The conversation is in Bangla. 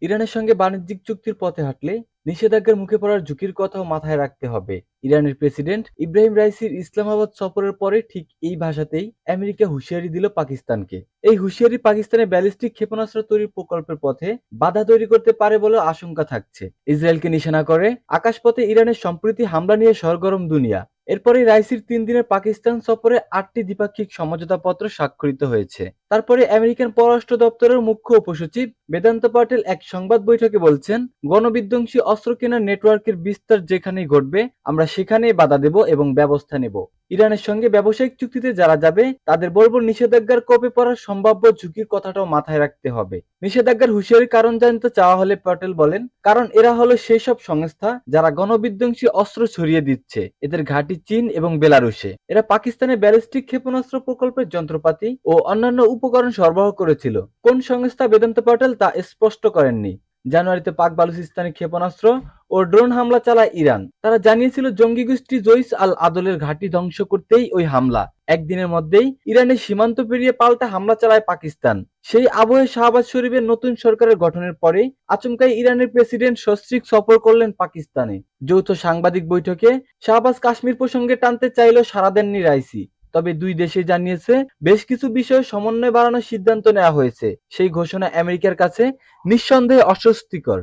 ইরানের সঙ্গে বাণিজ্যিক চুক্তির পথে হাঁটলে নিষেধাজ্ঞার মুখে পড়ার ঝুঁকির কথাও মাথায় রাখতে হবে। ইরানের প্রেসিডেন্ট ইব্রাহিম রাইসির ইসলামাবাদ সফরের পরে ঠিক এই ভাষাতেই আমেরিকা হুঁশিয়ারি দিল পাকিস্তানকে। এই হুঁশিয়ারি পাকিস্তানের ব্যালিস্টিক ক্ষেপণাস্ত্র তৈরির প্রকল্পের পথে বাধা তৈরি করতে পারে বলে আশঙ্কা থাকছে। ইসরায়েলকে নিশানা করে আকাশপথে ইরানের সম্প্রতি হামলা নিয়ে সরগরম দুনিয়া। এরপরে রাইসির 3 দিনের পাকিস্তান সফরে 8টি দ্বিপাক্ষিক সমঝোতাপত্র স্বাক্ষরিত হয়েছে। তারপরে আমেরিকান পররাষ্ট্র দপ্তরের মুখ্য উপসচিব বেদান্ত পাটেল এক সংবাদ বৈঠকে বলছেন, গণবিধ্বংসী অস্ত্র কেনার নেটওয়ার্কের বিস্তার যেখানেই ঘটবে আমরা সেখানেই বাধা দেব এবং ব্যবস্থা নেব। ইরানের সঙ্গে ব্যবসায়িক চুক্তিতে যারা যাবে তাদের বর্বর নিষেধাজ্ঞার কপে পড়ার সম্ভাব্য ঝুঁকির কথাটাও মাথায় রাখতে হবে। নিষেধাজ্ঞার হুঁশিয়ারির কারণ জানতে চাওয়া হলে পটেল বলেন, কারণ এরা হলো সেই সব সংস্থা যারা গণবিধ্বংসী অস্ত্র ছড়িয়ে দিচ্ছে। এদের ঘাঁটি চীন এবং বেলারুশে। এরা পাকিস্তানের ব্যালিস্টিক ক্ষেপণাস্ত্র প্রকল্পের যন্ত্রপাতি ও অন্যান্য উপকরণ সরবরাহ করেছিল। কোন সংস্থা বেদান্ত পাটেল তা স্পষ্ট করেননি। জানুয়ারিতে পাক বালুচিস্তানে ক্ষেপণাস্ত্র ও ড্রোন হামলা চালায় ইরান। তারা জানিয়েছিল জঙ্গি গোষ্ঠী জইশ আল আদলের ঘাঁটি ধ্বংস করতেই ওই হামলা। একদিনের মধ্যেই ইরানের সীমান্ত পেরিয়ে পাল্টা হামলা চালায় পাকিস্তান। সেই আবহে শাহবাজ শরীফের নতুন সরকারের গঠনের পরে আচমকাই ইরানের প্রেসিডেন্ট সস্ত্রীক সফর করলেন পাকিস্তানে। যৌথ সাংবাদিক বৈঠকে শাহবাজ কাশ্মীর প্রসঙ্গে টানতে চাইলেও সাড়া দেননি রাইসি। তবে দুই দেশে জানিয়েছে বেশ কিছু বিষয়ে সমন্বয় বাড়ানোর সিদ্ধান্ত নেওয়া হয়েছে। সেই ঘোষণা আমেরিকার কাছে নিঃসন্দেহে অস্বস্তিকর।